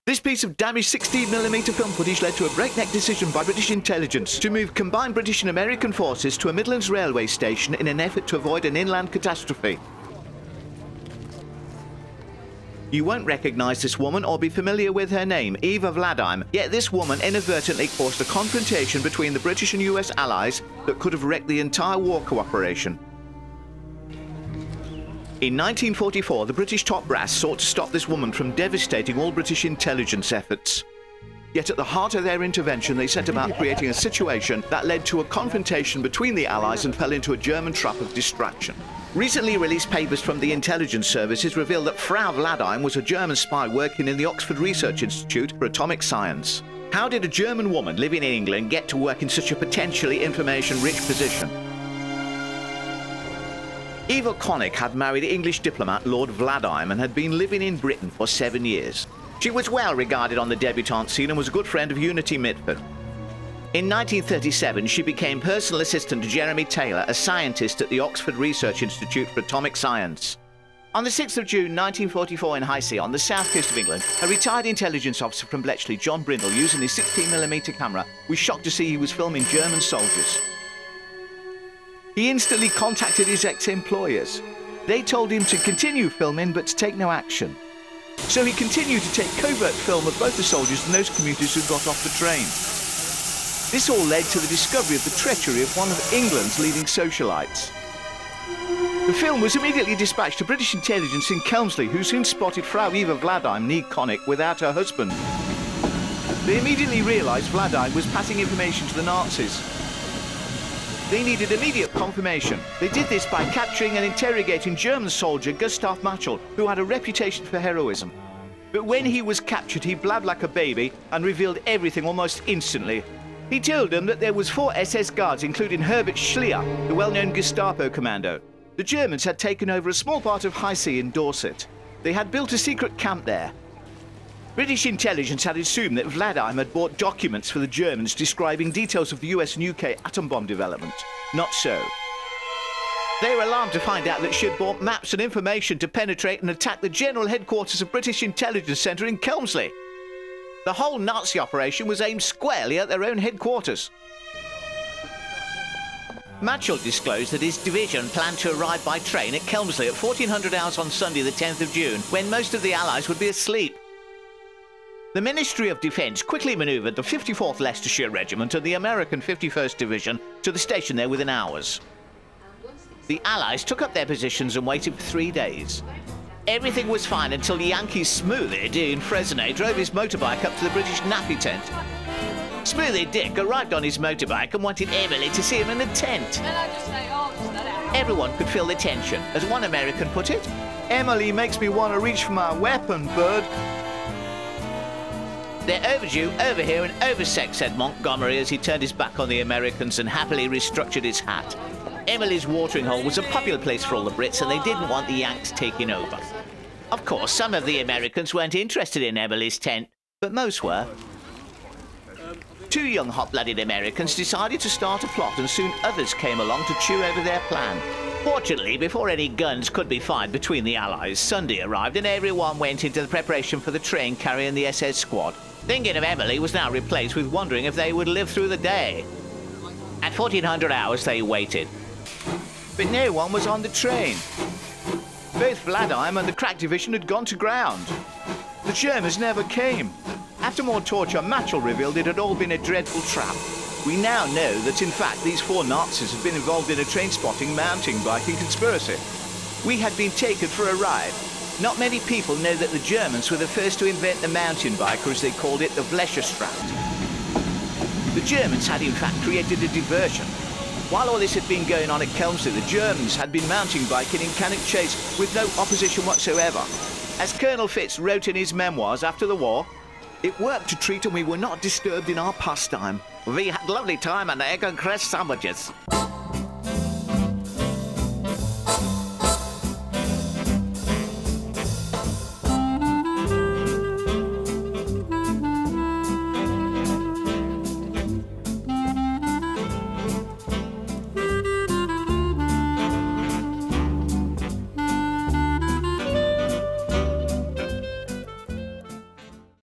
This piece of damaged 16mm film footage led to a breakneck decision by British intelligence to move combined British and American forces to a Midlands railway station in an effort to avoid an inland catastrophe. You won't recognise this woman or be familiar with her name, Eva Vladheim, yet this woman inadvertently caused a confrontation between the British and US allies that could have wrecked the entire war cooperation. In 1944, the British top brass sought to stop this woman from devastating all British intelligence efforts. Yet at the heart of their intervention, they set about creating a situation that led to a confrontation between the Allies and fell into a German trap of distraction. Recently released papers from the intelligence services reveal that Frau Vladheim was a German spy working in the Oxford Research Institute for Atomic Science. How did a German woman living in England get to work in such a potentially information-rich position? Eva Connick had married English diplomat Lord Vladheim and had been living in Britain for 7 years. She was well regarded on the debutante scene and was a good friend of Unity Mitford. In 1937, she became personal assistant to Jeremy Taylor, a scientist at the Oxford Research Institute for Atomic Science. On the 6th of June 1944 in Highsea, on the south coast of England, a retired intelligence officer from Bletchley, John Brindle, using his 16mm camera, was shocked to see he was filming German soldiers. He instantly contacted his ex-employers. They told him to continue filming but to take no action. So he continued to take covert film of both the soldiers and those commuters who got off the train. This all led to the discovery of the treachery of one of England's leading socialites. The film was immediately dispatched to British intelligence in Kelmsley, who soon spotted Frau Eva Vladheim, née Connick, without her husband. They immediately realised Vladheim was passing information to the Nazis. They needed immediate confirmation. They did this by capturing and interrogating German soldier Gustav Machel, who had a reputation for heroism. But when he was captured, he blabbed like a baby and revealed everything almost instantly. He told them that there was 4 SS guards, including Herbert Schlier, the well-known Gestapo commando. The Germans had taken over a small part of Highsea in Dorset. They had built a secret camp there. British intelligence had assumed that Vladheim had bought documents for the Germans describing details of the US and UK atom bomb development. Not so. They were alarmed to find out that she had bought maps and information to penetrate and attack the general headquarters of British Intelligence Centre in Kelmsley. The whole Nazi operation was aimed squarely at their own headquarters. Machel disclosed that his division planned to arrive by train at Kelmsley at 1400 hours on Sunday the 10th of June, when most of the Allies would be asleep. The Ministry of Defence quickly manoeuvred the 54th Leicestershire Regiment and the American 51st Division to the station there within hours. The Allies took up their positions and waited for 3 days. Everything was fine until Yankee Smoothie in Fresnay drove his motorbike up to the British nappy tent. Smoothie Dick arrived on his motorbike and wanted Emily to see him in the tent. Everyone could feel the tension. As one American put it, "Emily makes me want to reach for my weapon, bud." "They're overdue, over here, and oversexed," said Montgomery as he turned his back on the Americans and happily restructured his hat. Emily's watering hole was a popular place for all the Brits, and they didn't want the Yanks taking over. Of course, some of the Americans weren't interested in Emily's tent, but most were. 2 young hot-blooded Americans decided to start a plot, and soon others came along to chew over their plan. Fortunately, before any guns could be fired between the Allies, Sunday arrived and everyone went into the preparation for the train carrying the SS squad. Thinking of Emily was now replaced with wondering if they would live through the day. At 1400 hours they waited. But no one was on the train. Both Vladheim and the crack division had gone to ground. The Germans never came. After more torture, Machel revealed it had all been a dreadful trap. We now know that in fact these 4 Nazis had been involved in a train-spotting mountain biking conspiracy. We had been taken for a ride. Not many people know that the Germans were the first to invent the mountain bike, or as they called it, the Blescherstraat. The Germans had in fact created a diversion. While all this had been going on at Kelmsley, the Germans had been mountain biking in Cannock Chase with no opposition whatsoever. As Colonel Fitz wrote in his memoirs after the war, "It worked a treat and we were not disturbed in our pastime. We had lovely time and egg and cress sandwiches."